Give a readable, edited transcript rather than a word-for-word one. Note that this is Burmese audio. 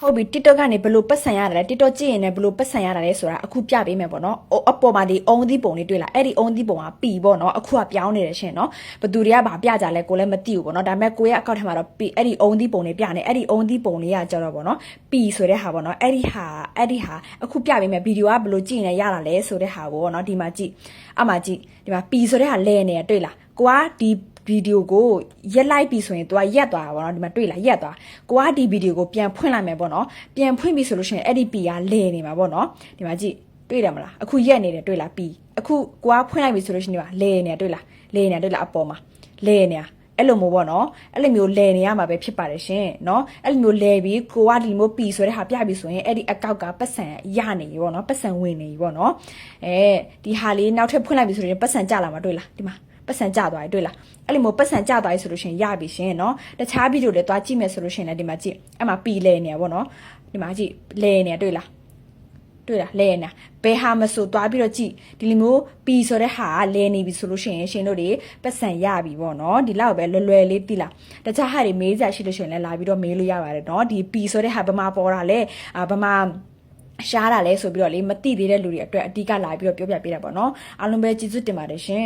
ဟုတ်ပြီ TikTok ကနေဘယ်လိုပတ်စံရတယ်လဲ TikTok ကြည့်ရင်လည်းဘယ်လိုပတ်စံရတာလဲဆိုတာအခုပြပေးမယ်ပေါ့နော်အပေါ်မှာဒီအုံးသီးပုံလေးတွေ့လားအဲ့ဒီအုံးသီးပုံကပီပေါ့နော်အခုကပြောင်းနေတယ်ရှင်နော်ဘသူတွေကဗာပြကြလဲကိုလည်းမသိဘူးပေါ့နော်ဒါပေမဲ့ကိုရဲ့အကောင့်ထဲမှာတော့ပီအဲ့ဒီအုံးသီးပုံလေးပြနေအဲ့ဒီအုံးသီးပုံလေးကကြတော့ပေါ့နော်ပီဆိုတဲ့ဟာပေါ့နော်အဲ့ဒီဟာအခုပြပေးမယ်ဗီဒီယိုကဘယ်လိုကြည့်ရင်ရတာလဲဆိုတဲ့ဟာကိုပေါ့နော်ဒီမှာကြည့်အမှကြည့်ဒီမှာပီဆိုတဲ့ဟာလဲနေရတွေ့လားကိုကဒီဗီဒီယိုကိုရက်လိုက်ပြီဆိုရင် तू ကရက်သွားတာပေါ့နော်ဒီမှာတွေ့လားရက်သွားကိုကဒီဗီဒီယိုကိုပြန်ဖွင့်လိုက်မယ်ပေါ့နော်ပြန်ဖွင့်ပြီဆိုလို့ရှိရင်အဲ့ဒီပီကလဲနေမှာပေါ့နော်ဒီမှာကြည့်တွေ့တယ်မလားအခုရက်နေတယ်တွေ့လားပီအခုကိုကဖွင့်လိုက်ပြီဆိုလို့ရှိရင်ဒီမှာလဲနေတွေ့လားလဲနေတွေ့လားအပေါ်မှာလဲနေတာအဲ့လိုမျိုးပေါ့နော်အဲ့လိုမျိုးလဲနေရမှာပဲဖြစ်ပါတယ်ရှင်နော်အဲ့လိုမျိုးလဲပြီးကိုကဒီမျိုးပီဆိုတဲ့ဟာပြပြီဆိုရင်အဲ့ဒီအကောက်ကပတ်စံရနေပြီပေါ့နော်ပတ်စံဝင်နေပြီပေါ့နော်ဒီဟာလေးနောက်ထပ်ဖွင့်လိုက်ပြီဆိုရင်ပတ်စံကြလာမှာတွေ့လားဒီမှာပတ်စံကြသွားပြီတွေ့လားအဲ့လိုမျိုးပတ်စံကြသွားပြီဆိုလို့ရှိရင်ရပြီရှင်နော်တခြားဗီဒီယိုတွေတွားကြည့်မယ်ဆိုလို့ရှိရင်လည်းဒီမှာကြည့်အဲ့မှာပီလဲနေရပေါ့နော်ဒီမှာကြည့်လဲနေရတွေ့လားလဲနေဘယ်ဟာမဆိုတွားပြီးတော့ကြည့်ဒီလိုမျိုးပီဆိုတဲ့ဟာလဲနေပြီဆိုလို့ရှိရင်ရှင်တို့တွေပတ်စံရပြီပေါ့နော်ဒီလောက်ပဲလွယ်လေးသိလားတခြားဟာတွေမေးကြရှိလို့ရှိရင်လည်းလာပြီးတော့မေးလို့ရပါတယ်နော်ဒီပီဆိုတဲ့ဟာဘယ်မှာပေါ်တာလဲဘယ်မှာရှားတာလဲဆိုပြီးတော့လေမသိသေးတဲ့လူတွေအတွက်အတိကလာပြီးတော့ပြောပြပေးတာပေါ့နော်အားလုံးပဲကျေးဇူးတင်ပါတယ်ရှင်